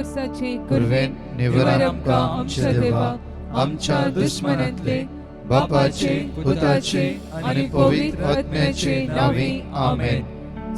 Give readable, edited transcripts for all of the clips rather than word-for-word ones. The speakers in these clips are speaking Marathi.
वर्साचे कुर्वेन निवारण आमकां आमच्या देवा आमच्या दुश्मनांतले बापाचे पुताचे आणि पवित्र आत्म्याचे नावे आमेन.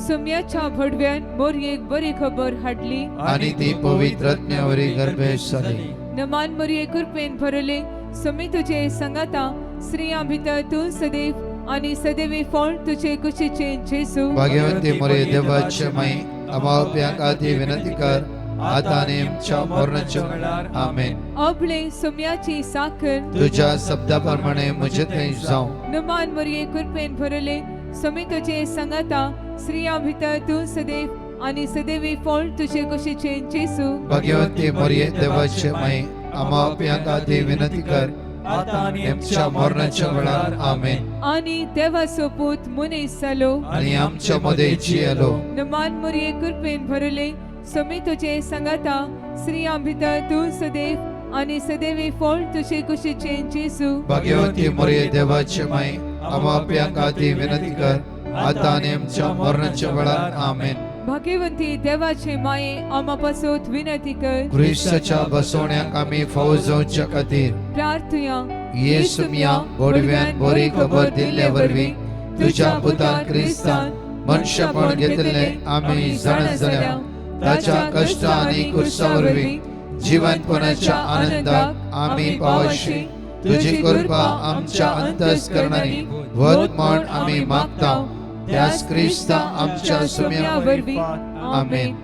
सोम्याच्या भडव्यान मोरयेक बरी खबर हाडली आणि ती पवित्र आत्म्यावरी गर्भेश जाली. नमान मोरये कृपेन भरले सोमी तुझे संगाता स्त्रियां भितर तू सदैव आणि सदैवी फळ तुझे कुशीचे जेसू. भाग्यवंती मोरे देवाचे माई अमावप्याक आदी विनंती कर आता आणि आमच्या मरणाच्या वेळार आमेन. आपले सोम्याची साखर तुझ्या शब्दाप्रमाणे म्हजे थंय जाऊ. नमान मोरये कृपेन भरले सोमी तुझे संगाता स्त्रियां भितर तू सदैव आणि सदैवी फळ तुझे कुशीचे जेसू. भाग्यवंती मोरे देवाचे माई अमावप्याक आदी विनंती कर आता आणि आमच्या मरणाच्या वेळार आमेन. आणि देवाचो पूत मनीस जालो आणि आमच्या मध्ये जियेलो. नमान मोरये कृपेन भरले सोमी तुझे संगाता स्त्रियां भितर तू सदैव आणि सदैवी फळ तुझे कुशीचे जेसू. भाग्यवंती मोरे देवाचे माई अमावप्याक आदी विनंती कर आता आणि आमच्या मरणाच्या वेळार आमेन. भाग्यवंती देवाचे माये आम्हापासून विनंती कर. ख्रिस्ताच्या बसवण्याक आम्ही फावो जावच्या खातीर प्रार्थया येशू मिया गोडव्यान बरी खबर दिल्ले वरवीं तुझ्या पुतान क्रिस्तान मनशापण घेतले आम्ही जाण जाल्या. ताच्या कष्ट आणि कुर्सा वरवीं जीवनपणाच्या आनंदाक आम्ही पावशी तुझी कृपा आमच्या अंतस्करणाने वद म्हण आम्ही मागताव. त्यास क्रिस्ता आमच्या सुम्यावरवीं आमेन.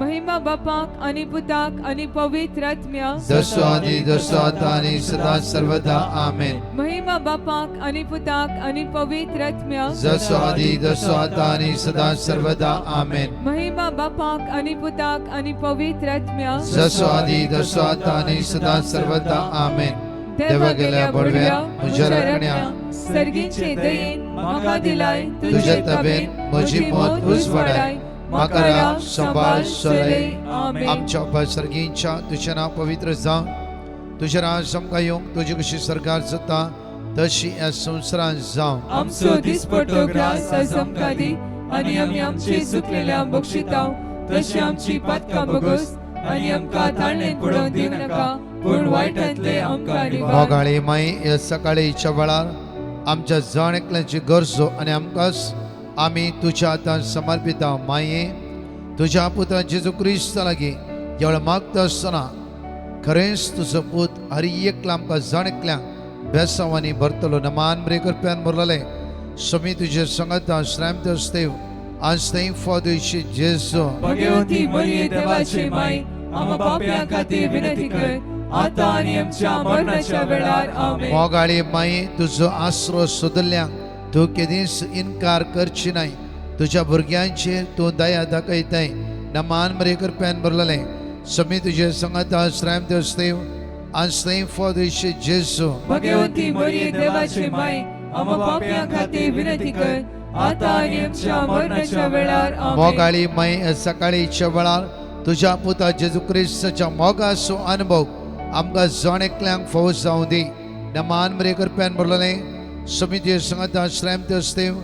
महिमा बापाक आणि पुताक आणि पवित्र आत्म्या जसो आदी जसो आता आणि सदा सर्वदा आमेन. महिमा बापाक आणि पुताक आणि पवित्र आत्म्या जसो आदी जसो आता आणि सदा सर्वदा आमेन. महिमा बापाक आणि पुताक आणि पवित्र आत्म्या जसो आदी जसो आता आणि सदा सर्वदा आमेन. देवा गेल्या बडव्या म्हज्या रगण्या सर्गीचे दयेन म्हाका दिलाय तुझ्या तबेन म्हजी मोत उजवाडाय. म्हाका राख संभाळ सोलय. आमेन. आमच्या उपसर्गींच्या तुझें नांव पवित्र जावं. तुझें राज आमकां येवंक तुजी कशी सरकार जाता तशी ह्या संवसारांत जावं. आमचो दिसपट्टो ग्रास आज आमकां दी आणि आमी आमचे चुकलेल्या बक्षिताव तशी आमची पातकां बगोस आणि आमकां ताळणेत पडोवन दिवं नाका पूण वायटांतले आमकां निवार. मोगाळी माई ह्या सकाळीच्या वेळार आमच्या जण एकल्याची गरजो आणि आमकांच आमी तुझ्या हातांत समर्पिता. माये तुझ्या पुता जेजू क्रिस्ता लागीं जेवढा मागता आसतना खरेंच तुजो पूत हर एकला आमकां जण एकल्यांक बेसांवांनी भरतलो. नमान बरे करप्यान भरलेले समी तुजे संगता श्रामत आसतेव आज थंय फादुशी जेजू. भाग्यवंती मरिये देवाचे माय आम्हा पाप्यां खातीर विनंती कर आता आणि आमच्या मरणाच्या वेळार आमेन. मोगाळी माई तुजो आसरो सोदल्यांक तू केदीस इन्कार करची नाय. तुझ्या भुरग्यांचेर तू दया दाखयताय. नमान बरे करप्यान भरलेले समी तुजे संगता श्रामत आसतेव आज थंय फादुशी जेजू. भाग्यवंती मरिये देवाचे माय आम्हा पाप्यां खातीर विनंती कर आता आणि आमच्या मरणाच्या वेळार आमेन. मोगाळी माई सकाळीच्या वेळार तुझ्या पुता जेजू क्रिस्ताच्या मोगाचो अनुभव आमकां जण एकल्यांक फावो जावं दी. नमान बरे करप्यान भरलेले समी तुजे संगता श्रामत आसतेव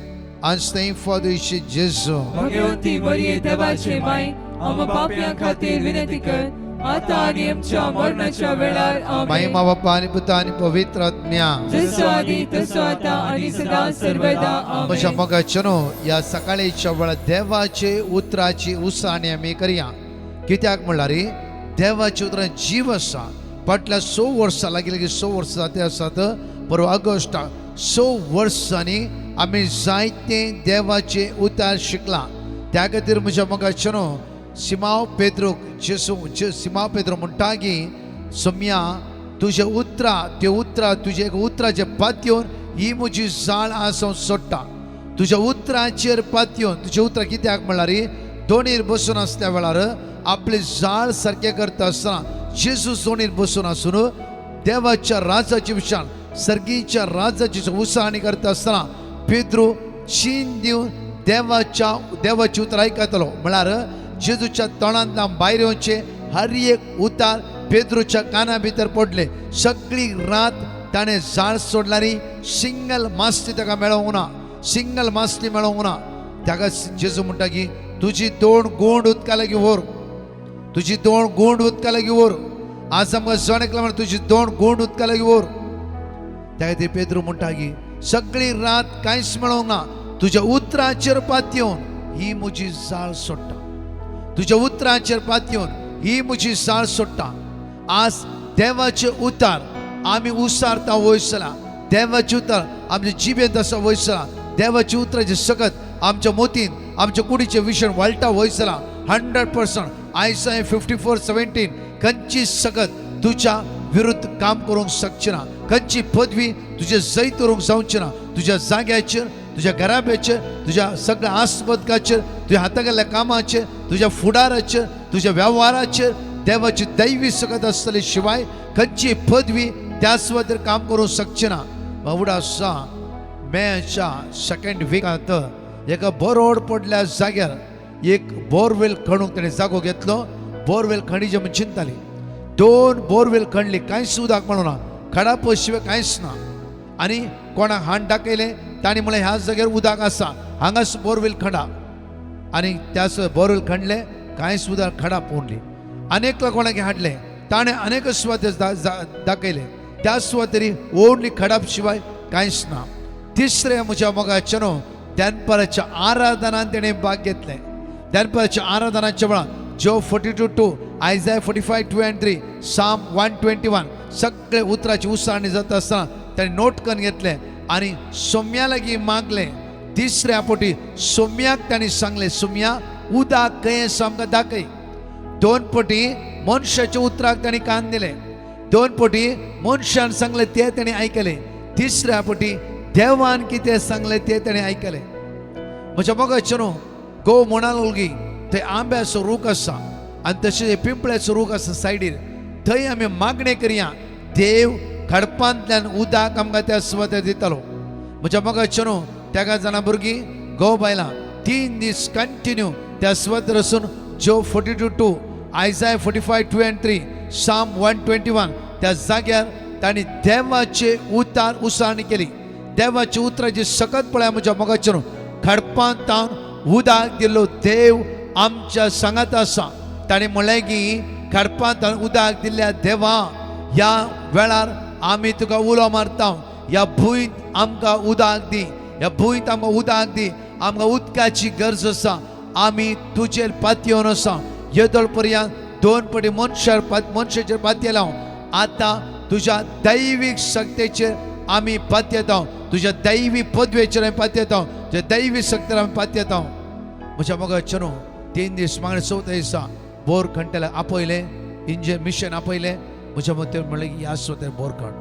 आज थंय फादुशी जेजू. भाग्यवंती मरिये देवाचे माय आम्हा पाप्यां खातीर विनंती कर आता आणि आमच्या मरणाच्या वेळार आमेन. महिमा बापा आणि पुता आणि पवित्र आत्म्या जसो आदी तसो आता आणि सदा सर्वदा म्हज्या आमेन. मोगाचनो ह्या सकाळीच्या वेळार देवाचे उतराची उसाणी आमी करया. कित्याक म्हणल्यार देवाचे उतरां जीव आसा. फाटल्या 100 वर्सां लागीं 100 वर्सां जाते आसात. परवा ऑगस्टाक 100 वर्सांनी आमी जायते देवाचे उतार शिकला. त्या खातीर म्हज्या मोगाचनो सिमांव पेद्रूक जेसू सिमांव पेद्रू म्हणटा की सोम्या तुझे उतरां तुजे उतराचे पातयेवन ही म्हजी जाळ आसूं सोडटा. तुझ्या उतराचेर पातयेवन तुजे उतरां कित्याक म्हणल्यार दोनीर बसून आसल्या वेळार आपली जाळ सारकें करता आसतना जेजू दोनीर बसून आसून देवाच्या राजाच्या विशयान सर्गीच्या राजाची उसाणी करता आसतना पेद्रू चीन दिवन देवाची उतर आयकतलो. म्हळ्यार जेजूच्या तोंडांतल्यान भायर येवचे हर एक उतार पेद्रूच्या काना भितर पडले. सगळी रात ताणें जाळ सोडल्यारी सिंगल मास्ती ताका मेळोंक ना. सिंगल मास्ती मेळोंक ना. ताका जेजू म्हणटा की तुजी तोंड गोंड उदका लागीं व्हर. तुझी 2 गुंड उदका लागी ओर. आज आमकां जोणेकला म्हण तुझी 2 गुंड उदका लागी ओर. त्या खातीर पेद्रू म्हणटा की सगळी रात कांयच मेळोंक ना, तुज्या उतराचेर पातयेवन ही म्हजी जाळ सोडटा. तुज्या उतराचेर पातयेवन ही म्हजी जाळ सोडटा. आज देवाचे उतार आमी उसारता वयसला. देवाचे उतार आमच्या जिबेंत आसा वयसला. देवाचे उतराचे सकत आमच्या मोतीन आमच्या कुडीचे विशण वळटा वयसला. 100% आयसाय 54:17 खंयची सकत तुझ्या विरुद्ध काम करूंक शकची ना. खंयची पदवी तुझे जैत करूंक जावची ना. तुझ्या जाग्याचेर, तुझ्या घराब्याचेर, तुझ्या सगळ्या आस्पदकाचेर, तुझ्या हातागेल्या कामाचेर, तुझ्या फुडाराचेर, तुझ्या वेव्हाराचेर देवाची दैवी सकत आसतली शिवाय खंयची पदवी त्या सुवातेर काम करूंक शकची ना. बावडा आसा मेच्या 2nd विकांत एका बरोड पडल्या जाग्यार एक बोरवेल खणूंक ताणें जागो घेतलो. बोरवेल खणीचे म्हण चिंताली. 2 बोरवेल खणली, कांयच उदक म्हणून ना. खडा पशिवाय कांयच ना. आनी कोणाक हाण दाखयले तांणी म्हळें ह्या जाग्यार उदक आसा, हांगाच बोरवेल खणा. आनी त्याच बोरवेल खणले, कांयच उदक खडा पडली. अनेक कोणाक हाडले, ताणें अनेक सुवातेर दाखयले. त्या सुवातेरी ओन्ली खडाप शिवाय कांयच ना. तिसरे म्हज्या मोगाचे न्हू दनपाराच्या आराधनांत तेणें भाग घेतले. दनपाराच्या आराधनाच्या वेळार जो 42:2, आयजाय 45:2-3, साम 121 सगळे उतराची उसाळणी जाता आसतना ताणें नोट करून घेतले आनी सोम्या लागीं मागले. तिसऱ्या पोटी सोम्याक ताणें सांगले, सोम्या उदक खंय आमकां दाखय. 2 पोटी मनशाच्या उतराक ताणें कान दिले. 2 पोटी मनशान सांगले ते ताणें आयकले. तिसऱ्या पोटी देवान कितें सांगले ते ताणें आयकले. म्हज्या मोगाचे न्हू गो म्हणालो की थंय आंब्याचो रूख आसा आनी तशें पिंपळ्याचो रूख आसा सायडीर. थंय आमी मागणें करया, देव खडपांतल्यान उदक आमकां त्या सुवातेर दितलो. म्हज्या मोगाचे न्हू तेका जाणा भुरगीं गो बायलां 3 दीस कंटिन्यू त्या सुवातेर वचून जो 42:2, आयजाय 45:2-3, साम 121 त्या जाग्यार तांणी देवाचे उतार उसाळणी केली. देवाचे उतराची सकत पळय म्हज्या मोगाचे न्हू खडपांत तावन उदक दिल्लो देव आमच्या सांगात आसा. ताणें म्हळें की खडपांत उदक दिल्ल्या देवा ह्या वेळार आमी तुका उलो मारता. ह्या भुंयत आमकां उदक दी, ह्या भुंयत आमकां उदक दी. आमकां उदकाची गरज आसा. आमी तुजेर पातयेवन आसा. येदोळ पर्यंत 2 पटी मनशाचेर पातये लाव. आतां तुज्या दैवीक शक्तीचेर आमी पातयेता. तुज्या दैवी पदवेचेर आमी पातयेता. तुज्या दैवी शक्तीर आमी पातयेता. म्हज्या मोगाचे न्हू 3 दीस मागणे 4थ्या दिसा बोर खणटेले आपयले, इंजिन मिशन आपयले. म्हज्या मते म्हणलें की ह्या सुवातेर बोर खण.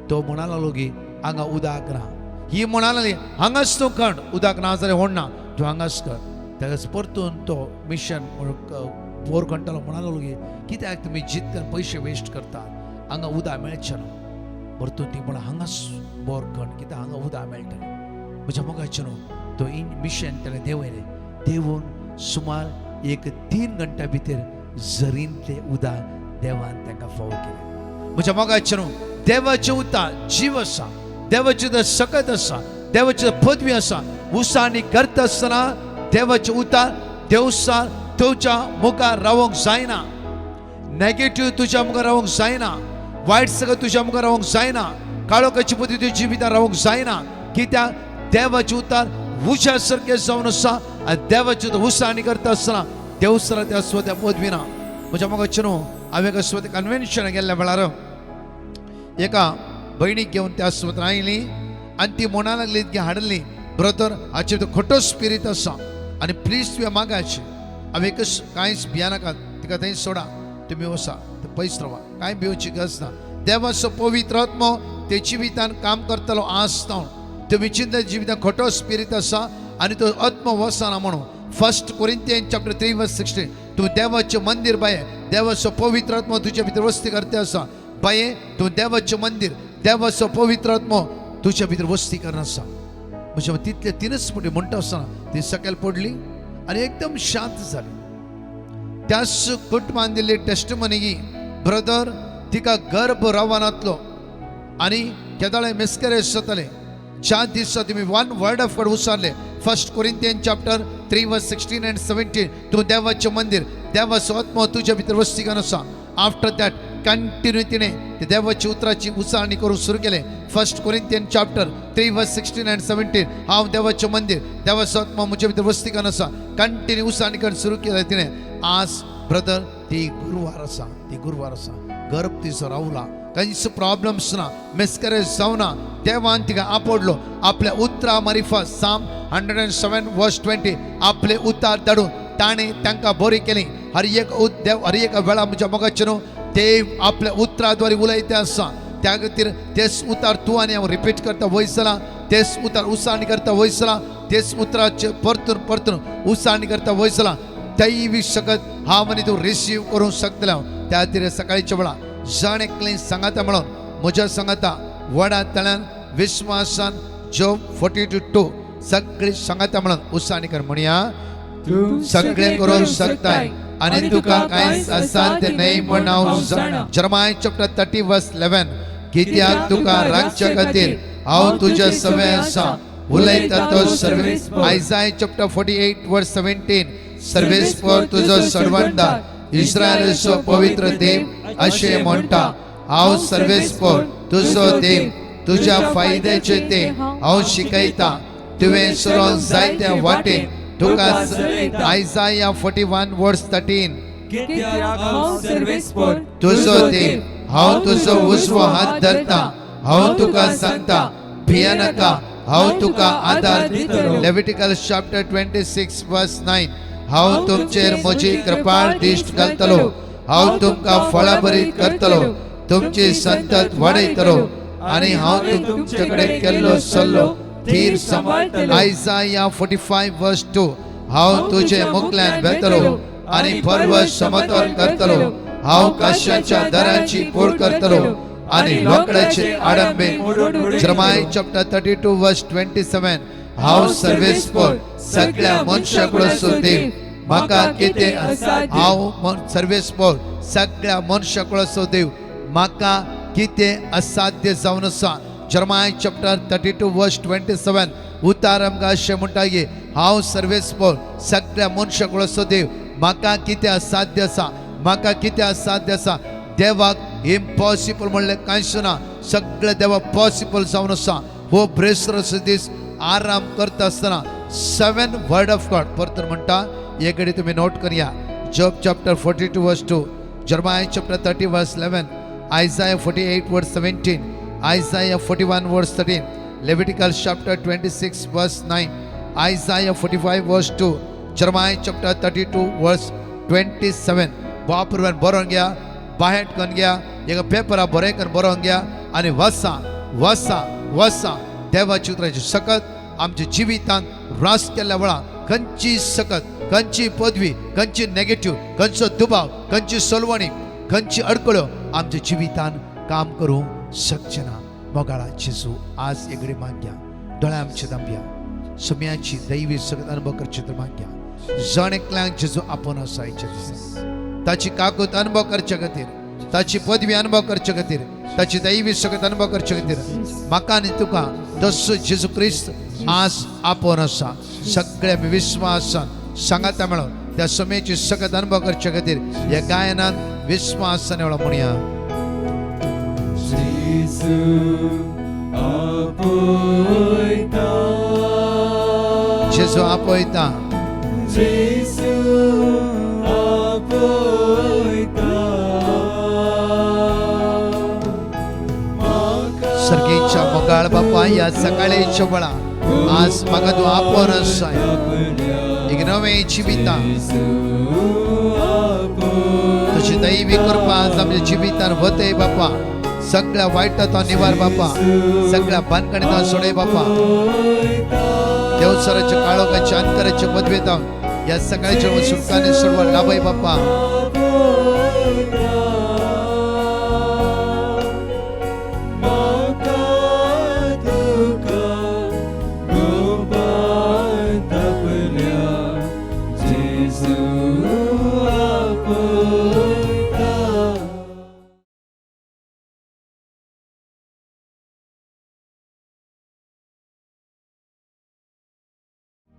तो म्हणा लागलो की हांगा उदक ना. ही म्हणा लागली हांगाच तूं खण, उदक ना जाल्यार व्हडना, तूं हांगाच कर. तेकाच परतून तो मिशन बोर खणटालो म्हणा लागलो की कित्याक तुमी जितकर पयशे वेस्ट करतात, हांगा उदक मेळचें ना. परतून ती म्हणा हांगाच बोर खण, कित्याक हांगा उदक मेळटलें. म्हज्या मोगाचे न्हू तो मिशन तेणें देंवयलें. देंवून सुमार 3 घंटा भितर झरींतले उदक देवान तांकां फावो केलें. म्हज्या मोगाचे न्हू देवाचें उतार जीव आसा. देवाचें उतार सकत आसा. देवाची पदवी आसा. उसाळणी करता आसतना देवाचें उतार देवसार तुज्या मुखार रावोंक जायना. नेगेटिव्ह तुज्या मुखार रावोंक जायना. वायट सगळं तुज्या मुखार रावोंक जायना. काळोखाची पदवी तुज्या जिवितांत रावोंक जायना. कित्याक देवाचें उतार उज्या सारकें जावन आसा. आनी देवाची उसाळणी करता आसतना देवसरा त्या सुवात्या पदवी ना. म्हज्या मोगाचे न्हू हांवें एका सुवातेर कन्वेन्शन गेल्ल्या वेळार एका भयणीक घेवन त्या सुवातेर आयली आनी ती म्हणा लागली की हाडली ब्रदर हाचेर तो खोटो स्पिरीट आसा आनी प्लीज तुवें मागाची. हांवें एकच कांयच भियानाका, तिका थंय सोडा, तुमी वसा, पयस रावा, कांय भिवची गरज ना. देवाचो पवित्र आत्मो ते जिवितान काम करतलो आसता. तुमी चिंता जिवितान खोटो स्पिरीट आसा आनी तो आत्मो वसना म्हणून 1 कोरिंथियन्स चॅप्टर 3:16 तूं देवाचें मंदिर बाये, देवाचो पवित्र आत्मो तुज्या भितर वस्ती करता आसा. बाये तूं देवाचें मंदिर, देवाचो पवित्र आत्मो तुज्या भितर वस्ती करनासा. म्हणजे तितले 3च म्हणटी म्हणटा आसतना ती सकयल पडली आनी एकदम शांत जाली. त्याच कुटुंबान दिल्ली टेस्टमनी की ब्रदर तिका गर्भ रवानातलो आनी केदाळे मिसकॅरेज जाताले. ज्या दिसा तुमी 1 वर्ड ऑफ गॉड उसारले 1 कोरिंथियन्स चॅप्टर 3:16 and 17 तूं देवाचें मंदिर, देवाचो आत्मो तुझ्या भितर वस्तिकान आसा. आफ्टर दॅट कंटिन्युटीने ते देवाची उतराची उसाळणी करून सुरू केले. 1 कोरिंथियन चॅप्टर 3 वर्स 16 and 17. हांव देवाचें मंदिर, देवाचो आत्मा म्हज्या भितर वस्तिकान आसा. कंटिन्यू उसाळणी करून सुरू केले तिने. आज ब्रदर ती गुरुवार आसा. गर्भ तिचो रावला, कांयच प्रॉब्लेम्स ना, मिसकॅरेज जावना. देवान तिका आपडलो. आपल्या उतरा मारिफा साम 107 वर्स 20 आपले उतार धाडून ताणे तांकां बरी केली. हर एक वेळा म्हज्या मोगाचे न्हू देव आपल्या उतराद्वारे उलयते आसा. त्या खातीर तेच उतार तूं आनी हांव रिपीट करता वयसला. तेच उतार उसाळणी करता वयसला. तेच उतराचे परतून उसाळणी करता वयसला. दैवी शकत हांव आनी तूं रिसीव करूंक शकतलो. त्या खातीर सकाळच्या वेळा जण एकलें सांगाता म्हणून म्हज्या सांगाता वडा तळ्यान विश्वासान जॉब 42:2 सगळी सांगाता म्हणून उसाळणी कर म्हणया. तू सगळे करूंक शकताय आणि तुका कांयच असाध्य नाही म्हण हांव जाणा. जर्माय चॅप्टर 30 वर्स 11 कित्याक तुका राखच्या खातीर हांव तुज्या सवे आसा उलयता तो सर्वीस. आयसाय चॅप्टर 48 वर्स 17 सर्वीस फॉर तुजो सर्वंट इस्रायलाचो पवित्र देव अशें म्हणटा. हांव सर्वीस फॉर तुजो देव तुज्या फायद्याचे ते हांव शिकयता. तुवें सरोन जायत्या वाटेन तुका. आयसाया 41 वर्स 13 कित्याक हांव सर्वीस फॉर तुजो देव हांव तुजो उजवो हात धरता. हांव तुका सांगता भिया नाका, हांव तुका आदार दितलो. लेविटिकल चॅप्टर 26 वर्स 9 हांव तुमचेर म्हजी कृपाळ दिश्ट घालतलो. हांव तुमकां फळां बरीत करतलो, तुमची संतत वाडयतलो आनी हांव तुमचे कडेन केल्लो सल्लो थीर सांबाळतलो. आयसाया 45 वर्स 2 हांव तुजे मुखल्यान वेतलो आनी पर्वत समतोल करतलो. हांव काश्याच्या दराची पोळ करतलो आनी लोकडाचे आडंबे. जर्माय चॅप्टर 32 वर्स 27 हांव सर्वीस फॉर सगळ्या मनशाकडे देव म्हाका कितें हांव सर्वीस फॉर सगळ्या मनशाकडे देव म्हाका कितें असाध्य जावन आसा. जर्माय चॅप्टर 32 वर्स 27 उतार आमकां अशें म्हणटा की हांव सर्वीस फॉर सगळ्या मनशाकडे देव म्हाका कितें असाध्य आसा. म्हाका कितें असाध्य आसा. देवाक इम्पॉसिबल म्हणलें कांयच ना. सगळें देवाक पॉसिबल जावन आसा. हो ब्रेसरस दीस आराम करता आसतना 7 वर्ड ऑफ गॉड परतून म्हणटा. हे घडी तुमी नोट करया. जॉब चॅप्टर 42 वर्स 2 जर्माय चॅप्टर 30 वर्स 11 आयसाया 48 वर्स 17 आयसाया 41 वर्स 13 लेविटिकल चॅप्टर 26 वर्स 9 आयसाया 45 वर्स 2 जर्माय चॅप्टर 32 वर्स 27. वापरून बरोवन घ्या, बाहेट करून घ्या, एक पेपरा बरें करून बरोवन घ्या आनी वसा देवाची उतराची सकत आमच्या जिवितांत रास केल्ल्या वेळा खंयची सकत, खंयची पदवी, खंयची नेगेटिव्ह, खंयचो दुबाव, खंयची सोलवणी, खंयची अडकळ्यो आमच्या जिवितान काम करूंक शकचे ना. मोगाळा जेजू आज एगडे मागया. दोळ्या आमचे दांबया. सुम्याची दैवी सकत अनुभव करचे तर मागया. जण एकल्यांक जेजू आपण असायचे ताची काकूत अनुभव करचे खातीर, ताची पदवी अनुभव करचे खातीर, ताची दैवी सकत अनुभव करचे खातीर म्हाका आनी तुका तसो जेजू क्रिस्त आज आपण आसा. सगळे आमी विश्वासान सांगाता मेळोन त्या समेची सकत अनुभव करचे खातीर ह्या गायनान विश्वासान एवढा म्हणया. जेजू आपयता. सर्गेच्या मोगाळ बापा या सकाळीच्या वेळा आज म्हाका तूं आपण आसाय. एक नवें जिवितां तुजी दैवी कृपा आज आमच्या जिवितान वतय बापा. सगळ्या वायटाचो निवार बापा, सगळ्या बांदकाणीचो सोडय बापा. देवसराच्या काळोखाच्या अंतराच्या पदवेत या सकाळच्या सुटकाने सोडवा लाभय बापा.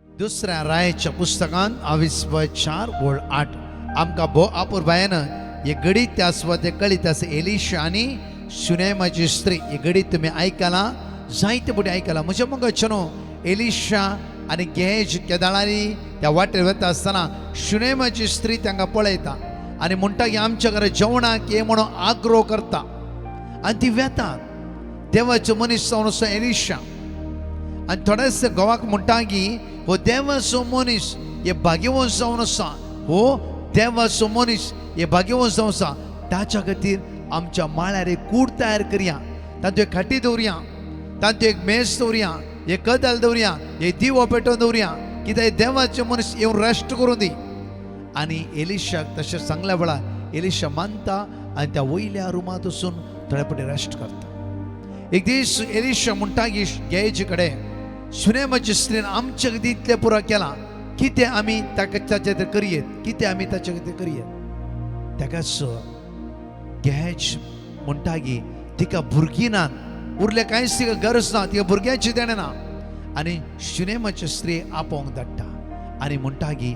दुसऱ्या रायाच्या पुस्तकान 22 4 ओळ 8 आमकां भो आपूर बायन हे गडीत त्या ते कळीत आसा एलिशा आनी शुनेमाची स्त्री हे गडीत तुम्ही आयकला जायते पुढे आयकला म्हणजे मग चनो एलिशा आनी गेज केदाळांनी त्या वाटेर वता आसतना शुनेमाची स्त्री तांकां पळयता आनी म्हणटा की आमच्या घरा जेवणाक ये म्हणून आग्रो करता आनी ती वेतात देवाचो मनीस जावन असो एलिशा आनी थोडेसे गोवाक म्हणटा की हो देवाचो मनीस हे भाग्यवंत जावन आसा हो देवाचो मनीस हे भाग्यवंत जावन आसा ताच्या खातीर आमच्या माळ्यार एक कूड तयार करया तातूंत एक खाटी दवरया तातूंत एक मेज दवरया एक कदल दवरया हे दिवो पेटोवन दवरया कित्याक देवाचे मनीस येवन रेस्ट करूं दी आनी एलिशाक तशें सांगल्या वेळार एलिशा मानता आनी त्या वयल्या रुमांत वचून थोडे पटी रेस्ट करता एक दीस एलिशा म्हणटा की गेयचे कडेन शुनेमाची स्त्रीन आमच्या खातीर इतलें पुरो केलां कितें आमी ताचे खातीर करयेत कितें आमी ताचे खातीर करयेत ताकाच गेज म्हणटा की तिका भुरगीं नात उरले कांयच तिका गरज ना तिका भुरग्यांची देणे ना आनी शुनेमाची स्त्री आपोवंक धाडटा आनी म्हणटा की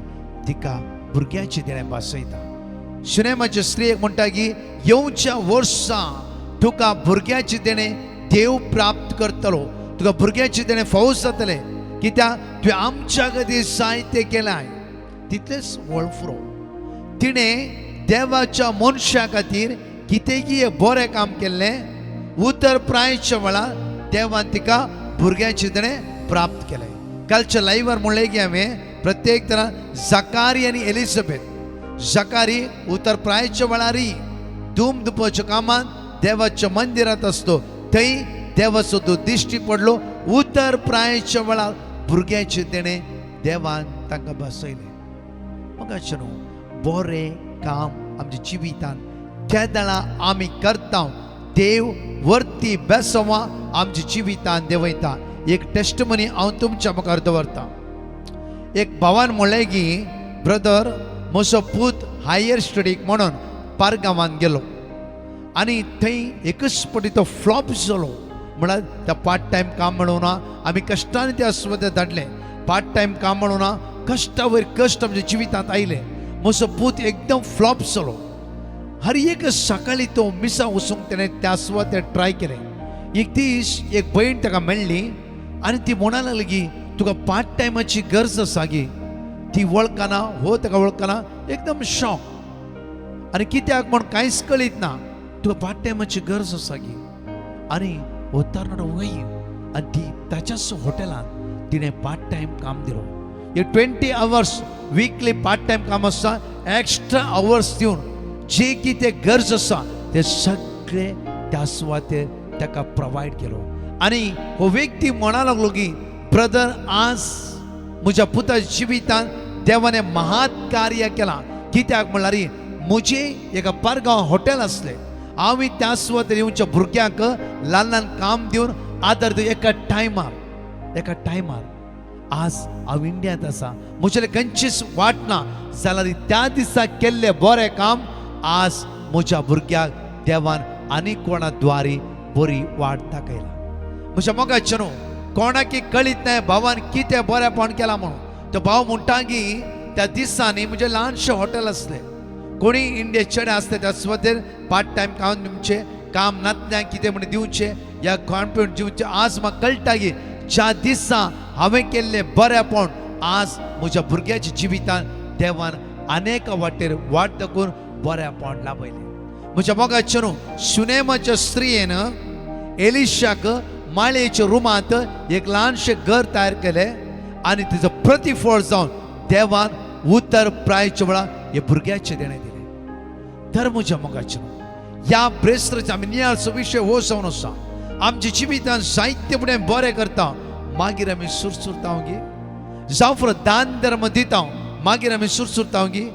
तिका भुरग्यांची देणे भासयता शुनेमाच्या स्त्रीक म्हणटा की येवच्या वर्सां तुका भुरग्याची देणे देव प्राप्त करतलो तुका भुरग्याची देणे फावूस जातले कित्याक तुवें आमच्या खातीर जायतें केलाय तितलेंच वळफुरो तिणें देवाच्या मनशा खातीर कितेंय बरें काम केल्लें उतर प्रायच्या वेळार देवान तिका भुरग्याची देणे प्राप्त केलें कालच्या लायव्हार म्हणलें की हांवें प्रत्येक तरां जकारी आनी एलिझाबेथ जकारी उतर प्रायच्या वेळारय धूम धुपाच्या कामांत देवाच्या मंदिरांत आसतो थंय देवाचो तो दिश्टी पडलो उतर प्रायच्या वेळार भुरग्याचे देणे देवान तांकां भासयलें मग न्हू बरें काम आमच्या जिवितांत केदाळा आमी करता देव वर्ती बेसवां आमच्या जिवितांत देवयता एक टेस्टमनी हांव तुमच्या मुखार दवरता एक भावान म्हणलें की ब्रदर म्हजो पूत हायर स्टडीक म्हणून पारगांवांत गेलो आनी थंय एकच पटी तो फ्लॉप जालो म्हळ्यार त्या पार्ट टायम काम मेळूना आमी कश्टांनी त्या आस्वाद धाडले पार्ट टायम काम मेळूना कश्टा वयर कश्ट आमच्या जिवितांत आयले म्हजो पूत एकदम फ्लॉप जालो हर एक सकाळी तो मिसा वचूंक तेणें त्या आस्वाद ट्राय केलें एक दीस एक भयण ताका मेळ्ळी आनी ती म्हणूंक लागली की तुका पार्ट टायमाची गरज आसा गी ती वळखना हो ताका वळखना एकदम शॉक आनी कित्याक म्हण कांयच कळीत ना तुका पार्ट टायमाची गरज आसा गी आनी हो तरणाटो वय आनी ती ताच्याच हॉटेलांत तिणें पार्ट टायम काम दिलो हे 20 hours वीकली पार्ट टायम काम आसता एक्स्ट्रा आवर्स दिवन जे कितें गरज आसा ते सगळे त्या सुवातेर ताका प्रोवायड केलो आनी हो व्यक्ती म्हणा लागलो की ब्रदर आज म्हज्या पुताच्या जिवितांत देवाने महात कार्य केलां कित्याक म्हणल्यार म्हजे एका पारगांव हॉटेल आसलें हांव त्या सुवातेर येवच्या भुरग्यांक ल्हान ल्हान काम दिवन आदार दिवन एका टायमार आज हांव इंडियांत आसा म्हजे खंयचीच वाट ना जाल्यार त्या दिसा केल्लें बरें काम आज म्हज्या भुरग्याक देवान आनी कोणा द्वारे बरी वाट दाखयला म्हज्या मोगाचें न्हू कोणाक कळीत नाही भावान कितें बरेंपण केलां म्हणून तो भाव म्हणटा की त्या दिसांनी म्हणजे ल्हानशें हॉटेल आसलें कोणी इंडिये चेडे आसता त्या सुवातेर पार्ट टायम काम दिवचे काम नातल्यांक कितें म्हण दिवचें या कॉन्फिडंट दिवचें आज म्हाका कळटा की ज्या दिसा हांवें केल्लें बरेंपण आज म्हज्या भुरग्याच्या जिवितांत देवान अनेक वाटेर वाट दाखोवन बरेंपण लाभयलें म्हज्या मोगाचें न्हू शुनेमाच्या स्त्रियेन एलिशाक माळयेच्या रुमांत एक ल्हानशें घर तयार केलें आनी तिचो प्रतिफळ जावन देवान उतर प्रायच्या वेळार हे भुरग्याचे देणें दिलें तर म्हज्या मोगाचें ह्या ब्रेस्त्रचा आमी नियाळसो विशय हो जावन आसा आमच्या जिवितांत जायते फुडें बरें करता मागीर आमी सुरसुरता गी जावं फुडें दान धर्म दिता मागीर आमी सुरसुरता गी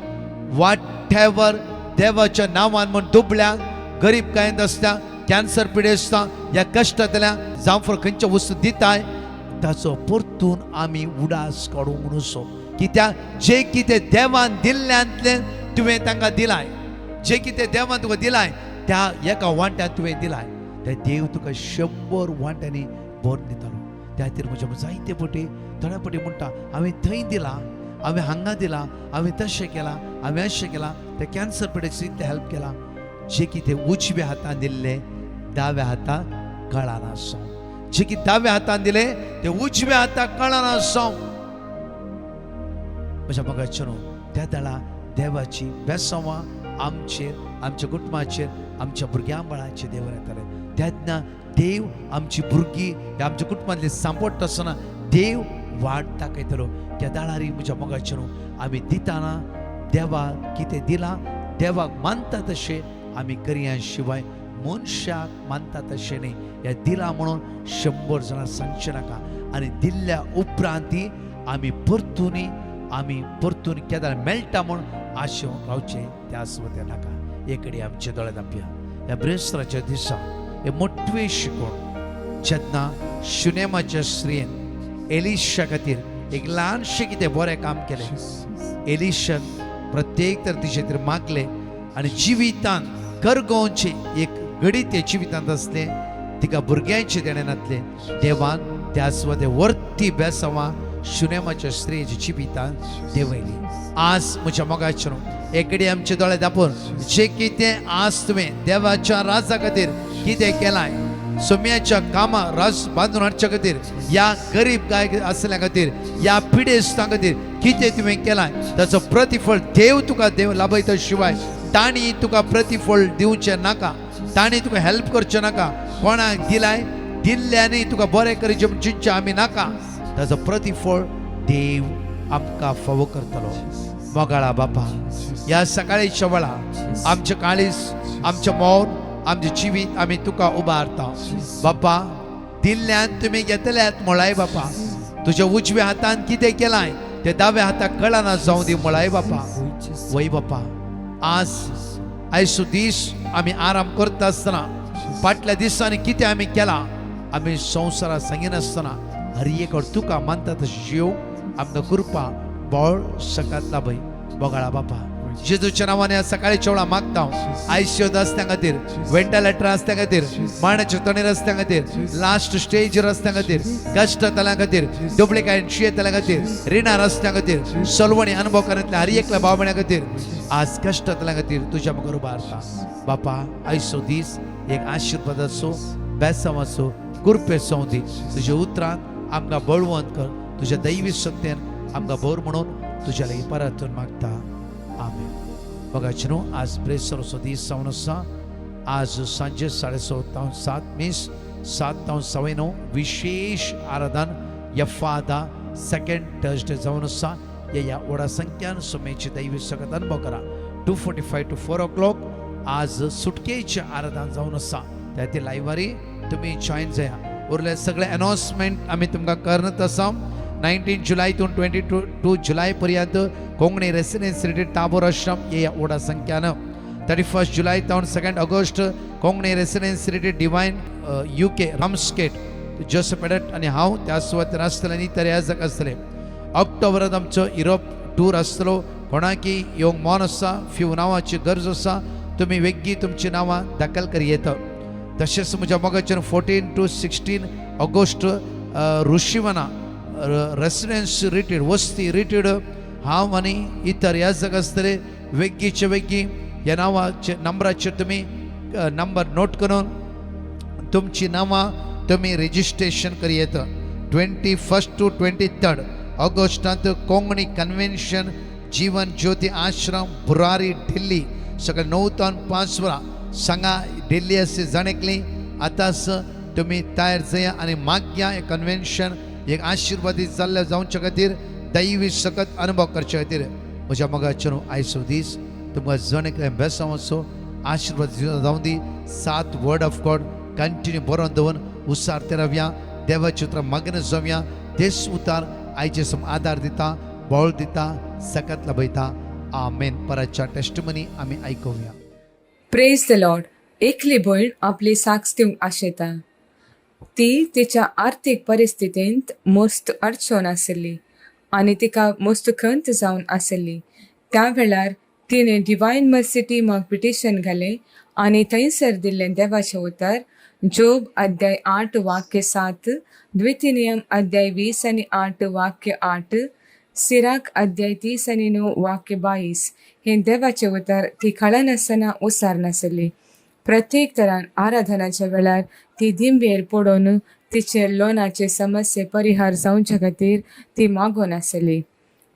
वाट एवर देवाच्या नांवान म्हण दुबळ्यांक गरीब कांय आसता कॅन्सर पिडे आसता ह्या कश्टांतल्या जावं फुडें खंयच्या वस्तू दिताय ताचो परतून आमी उडास काडूंक म्हणूसो कित्याक जे कितें देवान दिल्ल्यांतलें तुवें तांकां दिलाय जे कितें देवान तुका दिलाय त्या एका वांट्यान तुवें दिलाय ते देव तुका 100 वांट्यांनी भरून दितलो त्या खातीर म्हज्या जायते पटी थोड्या पटी म्हणटा हांवें थंय दिलां हांवें हांगा दिला, हांवें तशें केलां, हांवें अशें केलां, त्या कॅन्सर पिडेक इतलें हेल्प केलां. जे कितें उजव्या हातान दिल्ले दाव्या हाताक कळना आसों. जे कितें दाव्या हातान दिले ते उजव्या हाताक कळना आसों. म्हज्या मगाचेर त्या दळा देवाची बेसांवां आमचेर, आमच्या कुटुंबाचेर, आमच्या भुरग्यां बाळांचेर देव येताले. तेन्ना देव आमची भुरगीं आमच्या कुटुंबांतली सांपडटा आसतना देव वाट दाखयतलो. त्या दाळारी म्हज्या मोगाचेर आमी दिताना देवाक कितें दिलां, देवाक मानता तशें आमी करया, शिवाय मनशाक मानता तशें न्ही. हें दिलां म्हणून 100 जाणां सांगचे नाका. आनी दिल्ल्या उपरांती आमी परतून केदार मेळटा म्हूण आशेवन रावचे त्या सुवातेर नाका. एकडे आमचे दोळे धांपया. ह्या ब्रेस्ताराच्या दिसा हे मोठवे शिकोवन जेन्ना शुनेमाच्या स्त्रियेन एलिशा खातीर एक ल्हानशें कितें बरें काम केलें. एलिशान प्रत्येक तर तिचे खातीर मागले आनी जिवितान करगोवचे एक घडी ते जिवितांत असले, तिका भुरग्यांचे देणे नातले. देवान त्या सुवाते वर्ती बेसांवां शुनेमाच्या स्त्रियेच्या जिवितांत देवयली. आज म्हज्या मोगाचेर एकडे आमचे दोळे धांपून जे कितें आज तुवें देवाच्या राजा खातीर कितें केलाय, सोम्याच्या कामा राज बांदून हाडच्या खातीर, या गरीब गाय आसल्या खातीर, या पिडेस्तां खातीर कितें तुवें केलाय ताचो प्रतिफळ देव तुका देव लाभयता. शिवाय ताणी तुका प्रतिफळ दिवचें नाका, ताणी तुका हेल्प करचें नाका. कोणाक दिलाय दिल्ल्यानी तुका बरें करचें म्हूण चिंतचें आमी नाका. ताचो प्रतिफळ देव आमकां फावो करतलो. मोगाळा बापा, ह्या सकाळीच्या वेळा आमचें काळीज, आमचें मौन, आमचें जिवीत आमी तुका उबारता. बापा, दिल्ल्यान तुमी घेतल्यात म्हळाय बापा, तुज्या उजव्या हातान कितें केलाय ते दाव्या हाताक कळना जावं दी म्हळाय बापा. वय बापा, आज आयचो दीस आमी आराम करता आसतना, फाटल्या दिसांनी कितें आमी केलां आमी संवसाराक सांगिनासतना हर एक तुका मानता तशें जिव आमकां कृपा बळ सकात लाभय. बोगाळा बापा, जेजूच्या नांवान ह्या सकाळीच्या वेळा मागता हांव आयसीयू रस्त्यां खातीर, वेंटिलेटर रस्त्यां खातीर, मारण्याच्या तणी रस्त्यां खातीर, लास्ट स्टेज रस्त्यां खातीर, कश्टतल्यां खातीर, डुप्लिकेट शियेतल्या खातीर, रिणा रस्त्यां खातीर, सलवणी अनुभव करतल्या हर एकल्या भावण्या खातीर, आज कश्टतल्या खातीर तुज्या मुखार उबारता. बापा, आयचो दीस एक आशिर्वादाचो, बेसांवाचो, कृपेचो दी. तुज्या उतरांत आमकां बळवंत कर. तुज्या दैवी सत्तेन आमकां भर म्हणून तुज्या लागीं परतून मागता. आमेन. बघाच न्हू, आज ब्रेस्ताराचो दीस जावन आसा. आज सांजे 6:30 7 मीस 7:09 विशेष आराधन यफादा सेकंड थर्सडे जावन आसा. ह्या व्हडा संख्यान सोमेची दैवी सगत अनुभव करा. 2:45 to 4 o'clock आज सुटकेचे आराधन जावन आसा. त्या ती लायव्हरी तुम्ही जॉईन जाया. उरले सगळे अनाउन्समेंट आमी तुमकां करत आसा. 19 जुलैतून 22 जुलै पर्यंत Konkani residence retreat Tabor Ashram ह्या व्हडा संख्यान. 31 जुलै तावन 2 August Konkani residence retreat divine UK Ramsgate Joseph एडट आनी हांव त्या सुवातेर आसतले आनी इतर याजक आसतले. ऑक्टोबरांत आमचो युरोप टूर आसतलो. कोणाकी येवंक मन आसा, फ्यू नांवाची गरज आसा, तुमी वेगळी तुमची नांवां दाखल करी येता. तशेंच म्हज्या मोगाचेर 14 to 16 ऑगस्ट ऋषिवना रेसिडेन्स रिट्रीट वस्ती रिट्रीट हांव आनी इतर याजक आसतले. वेगळीचे वेगळी ह्या नांवाचे नंबराचेर तुमी नंबर नोट करून तुमची नांवां तुमी रेजिस्ट्रेशन करी येता. 21 to 23 ऑगस्टांत कोंकणी कन्वेन्शन जीवन ज्योती आश्रम बुरारी दिल्ली सकाळ 9 to 5 वरां सांगा. दिल्ली असे जाणेकली आतांच तुमी तयार जाया आनी मागया. हे कन्वेन्शन एक आशिर्वादीत जाल्ले जावचे खातीर, दैवी सकत अनुभव करचे खातीर म्हज्या मोगाचेर आयचो दीस तुमकां जणेकले बेसांवाचो आशिर्वाद जावं दी. 7 वर्ड ऑफ गॉड कंटिन्यू बरोवन दवरून उसारते रावया. देवाचे उतर मग्न जावया. तेच उतार आयचे सम आदार दिता, बळ दिता, सकत लाभयता. आमेन. परतच्या टेस्टमनी आमी आयकुया. Praise the Lord. एकली भयण आपली साक्ष दिवंक आशेता. ती तिच्या आर्थीक परिस्थितींत मस्त अडचण आशिल्ली आनी तिका मस्त खंत जावन आशिल्ली. त्या वेळार तिणें डिवायन मर्सिटी माग पिटिशन घालें आनी थंयसर दिल्लें देवाचें उतर जोब अध्याय 8 वाक्य 7, द्वितीनियम अध्याय 20 आनी 8 वाक्य 8, सिराक अध्याय 30 आणि 9 वाक्य 22 हे देवाचे उतर ती कळनासतना उसार नासली. प्रत्येक तरान आराधनाच्या वेळार ती दिंबेर पडून तिचे लोनाचे समस्ये परिहार जावचे खातीर ती मागून आसली.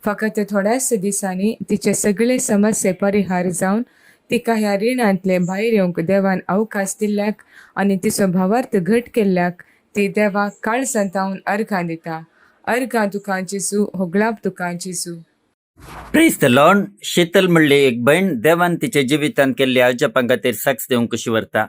फकत थोड्याच दिसांनी तिचे सगळे समस्ये परिहार जावन तिका ह्या रिणांतले भायर येवंक देवान अवकाश दिल्ल्याक आनी तिचो भावार्थ घट केल्ल्याक ती देवाक काळसंतावन अर्घां दिता. अर्घां तुका जेसू, होगलाप तुका जेसू. Praise the lord. शीतल म्हणली एक बहीण देवान तिच्या जिवितान केल्ल्या अजापां खातीर साक्ष दिवंक कशी व्हरता.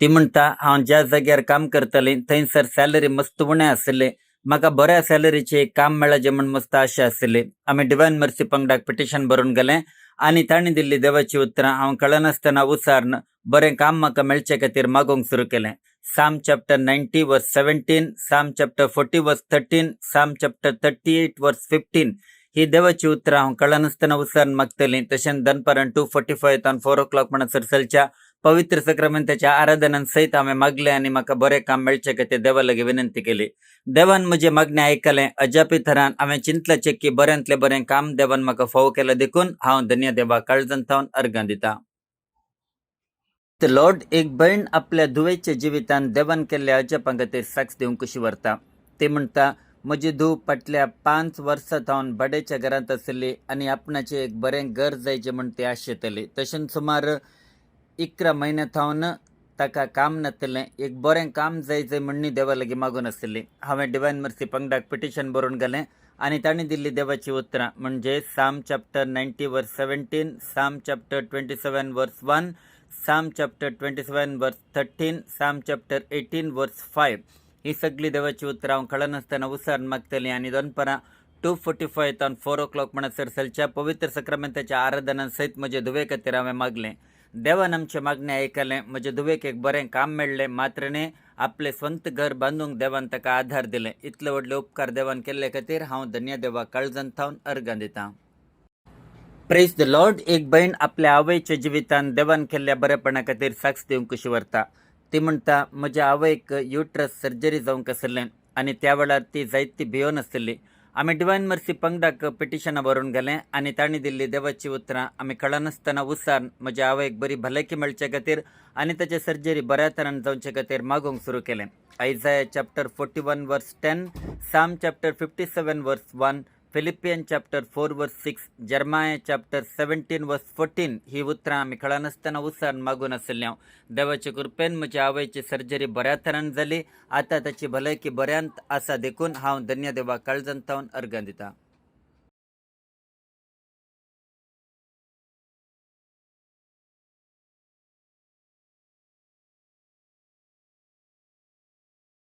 ती म्हणटा, हांव ज्या जाग्यार काम करतालें थंयसर सॅलरी मस्त उणें आसले. म्हाका बऱ्या सॅलरीचें एक काम मेळ्ळा जे म्हण मस्त आशा आसली. आमी डिवायन मर्सी पंगडाक पिटिशन बरोवन गेलें आनी तांणी दिल्ली देवाची उतरां हांव कळनासतना उसारन बरें काम म्हाका मेळचे खातीर मागोवंक सुरू केलें. Psalm chapter 90 verse 17, Psalm chapter 40 verse 13, Psalm chapter 38 verse 15 ही देवाची उतरां हांव कळनासतना उसारन मागतलीं. तशेंच दनपारां 2:45 ऑन 4 o'clock म्हणसर चलच्या पवित्र सक्रामेंताच्या आराधनान सयत हांवें मागलें आनी म्हाका बरें काम मेळचें खातीर देवा लागीं विनंती केली. देवान म्हजें मागणें आयकलें. अजापी थरान हांवें चिंतलाचें की बऱ्यांतलें बरें काम देवान म्हाका फावो केलां देखून हांव धन्य देवा काळजांतावन अर्घां दितां. The Lord. एक बहीण आपल्या धुवेच्या जिवितान देवान केल्ल्या अजापां खातीर साक्ष दिवंक कशी व्हरता. ती म्हणटा, म्हजी धूव फाटल्या 5 वर्सां थावन भाड्याच्या घरांत आसली आनी आपणाचें एक बरें घर जायचें म्हण ती आशेताली. तशेंच सुमार 11 म्हयने थावन ताका काम नासलें. एक बरें काम जाय म्हणणी देवा लागीं मागून आसली. हांवें डिवायन मर्सी पंगडाक पिटिशन बरोवन गेलें आनी तांणी दिल्ली देवाची उतरां म्हणजे Psalm chapter 90 verse 17, Psalm chapter 27 verse 1, Psalm chapter 27 verse 13, Psalm chapter 18 verse 5 ही सगळी देवाची उतरां हांव कळनासतना उसारन मागतलीं आनी दनपारां 2:45 ऑन 4 o'clock म्हणसर चलच्या पवित्र सक्रामेंताच्या आराधनान सयत म्हजे धुवे खातीर हांवें मागलें. देवान आमचें मागणें आयकलें. म्हजे धुवेक एक बरें काम मेळ्ळें. मात्रेणें आपलें स्वंत घर बांदूंक देवान ताका आधार दिलें. इतले व्हडले उपकार देवान केल्ले खातीर हांव धन्य देवा काळजांतावन अर्घां दितां. Praise the Lord. एक बहीण आपल्या आवयच्या जिवितान देवान केल्ल्या बरेपणा खातीर साक्ष दिवंक कशी व्हरता. ती म्हणटा, म्हज्या आवयक युट्रस सर्जरी जावंक आसलें आनी त्या वेळार ती जायती भियोन आसली. आमी डिवायन मर्सी पंगडाक पिटिशनां बरोवन गेलें आनी तांणी दिल्ली देवाची उतरां आमी कळनासतना उसारन म्हज्या आवयक बरी भलायकी मेळचे खातीर आनी ताचे सर्जरी बऱ्या तरान जावचे खातीर मागोवंक सुरू केलें. Isaiah chapter 41 verse 10, Psalm chapter 57 verse 1, Philippian chapter 4 verse 6, Jeremiah chapter 17 verse 14 ही उतरां आमी कळनासतना उसारन मागून आसली. हांव देवाचे कृपेन म्हज्या आवयची सर्जरी बऱ्या तरान जाली. आतां ताची भलायकी बऱ्यांत आसा देखून हांव धन्य देवा काळजांतावन अर्घां दितां.